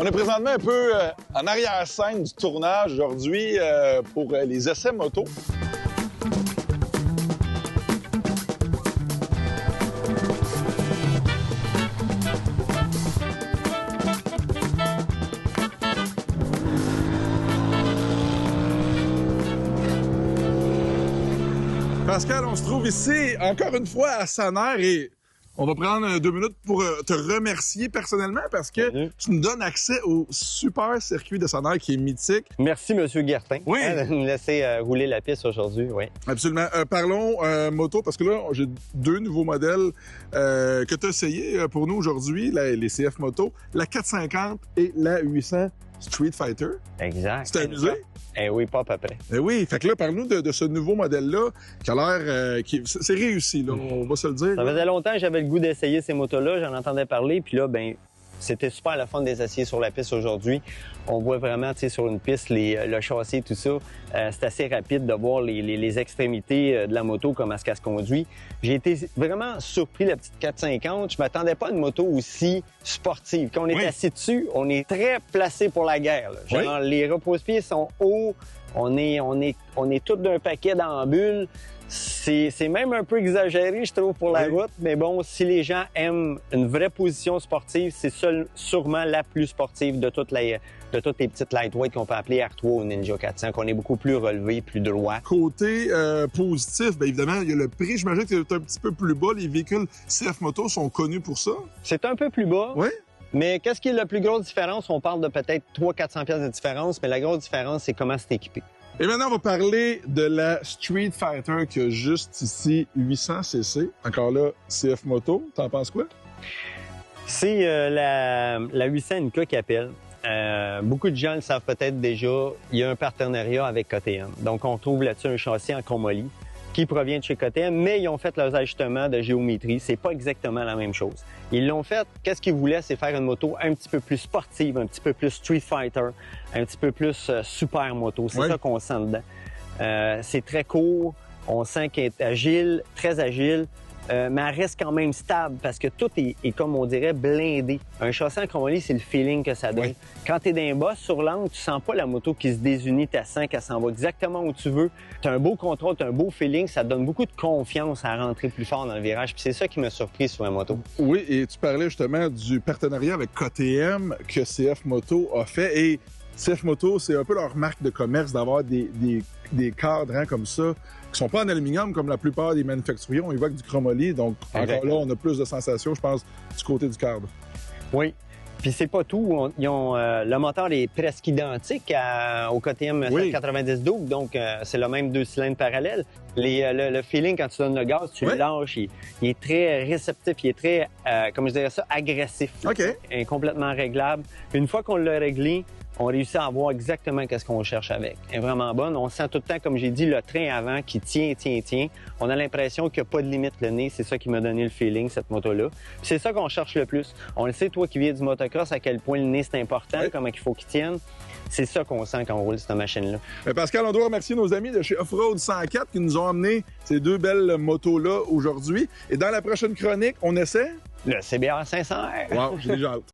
On est présentement un peu en arrière-scène du tournage aujourd'hui pour les essais moto. Pascal, on se trouve ici encore une fois à Sanaire et on va prendre 2 minutes pour te remercier personnellement parce que tu nous donnes accès au super circuit de Sanaire qui est mythique. Merci, M. Guertin, oui. De nous laisser rouler la piste aujourd'hui. Oui. Absolument. Parlons moto parce que là, j'ai 2 nouveaux modèles que tu as essayés pour nous aujourd'hui, les CF Moto, la 450 et la 800 Street Fighter. Exact. Tu t'es amusé? Eh oui, pas à peu près. Eh oui, fait que là, parle-nous de ce nouveau modèle-là qui a l'air... c'est réussi, là, on va se le dire. Ça faisait longtemps que j'avais le goût d'essayer ces motos-là, j'en entendais parler, puis là, ben c'était super le fun de les essayer sur la piste aujourd'hui. On voit vraiment, tu sais, sur une piste, le châssis et tout ça. C'est assez rapide de voir les extrémités de la moto, comment est-ce qu'elle se conduit. J'ai été vraiment surpris, la petite 450. Je m'attendais pas à une moto aussi sportive. Quand on est assis dessus, on est très placé pour la guerre. Là. Genre, les repose-pieds sont hauts. On est tous d'un paquet d'ambules. C'est même un peu exagéré, je trouve, pour la route. Mais bon, si les gens aiment une vraie position sportive, c'est sûrement la plus sportive de toutes les petites lightweight qu'on peut appeler R3 ou Ninja 400, qu'on est beaucoup plus relevé, plus droit. Côté positif, bien évidemment, il y a le prix. J'imagine que c'est un petit peu plus bas. Les véhicules CF Moto sont connus pour ça. C'est un peu plus bas. Oui. Mais qu'est-ce qui est la plus grosse différence? On parle de peut-être 300-400 pièces de différence, mais la grosse différence, c'est comment c'est équipé. Et maintenant, on va parler de la Street Fighter qui a juste ici 800 cc. Encore là, CF Moto. T'en penses quoi? C'est la 800 NK qui appelle. Beaucoup de gens le savent peut-être déjà. Il y a un partenariat avec KTM. Donc, on trouve là-dessus un châssis en chromoly qui provient de chez KTM, mais ils ont fait leurs ajustements de géométrie. C'est pas exactement la même chose. Ils l'ont fait, qu'est-ce qu'ils voulaient, c'est faire une moto un petit peu plus sportive, un petit peu plus Street Fighter, un petit peu plus super moto. C'est ça qu'on sent dedans. C'est très court, on sent qu'elle est agile, très agile, mais elle reste quand même stable parce que tout est comme on dirait, blindé. Un châssis en chromoly, c'est le feeling que ça donne. Oui. Quand t'es d'un boss sur l'angle, tu sens pas la moto qui se désunit, tu sens qu'elle s'en va exactement où tu veux. T'as un beau contrôle, t'as un beau feeling, ça te donne beaucoup de confiance à rentrer plus fort dans le virage. Puis c'est ça qui m'a surpris sur la moto. Oui, et tu parlais justement du partenariat avec KTM que CF Moto a fait. Et CF Moto, c'est un peu leur marque de commerce d'avoir des cadres comme ça qui sont pas en aluminium comme la plupart des manufacturiers. On évoque du chromoly, donc encore là, on a plus de sensations, je pense, du côté du cadre. Oui. Puis c'est pas tout. Le moteur est presque identique au KTM 790 donc c'est le même 2 cylindres parallèles. Le feeling quand tu donnes le gaz, tu le lâches, il est très réceptif, il est très, comme je dirais ça, agressif. Et complètement réglable. Une fois qu'on l'a réglé, on réussit à voir exactement qu'est-ce qu'on cherche avec. Elle est vraiment bonne. On sent tout le temps, comme j'ai dit, le train avant qui tient. On a l'impression qu'il n'y a pas de limite le nez. C'est ça qui m'a donné le feeling, cette moto-là. Puis c'est ça qu'on cherche le plus. On le sait, toi qui viens du motocross, à quel point le nez, c'est important, comment il faut qu'il tienne. C'est ça qu'on sent quand on roule cette machine-là. Pascal, on doit remercier nos amis de chez Offroad 104 qui nous ont amené ces 2 belles motos-là aujourd'hui. Et dans la prochaine chronique, on essaie? Le CBR 500R. Wow, j'ai déjà hâte.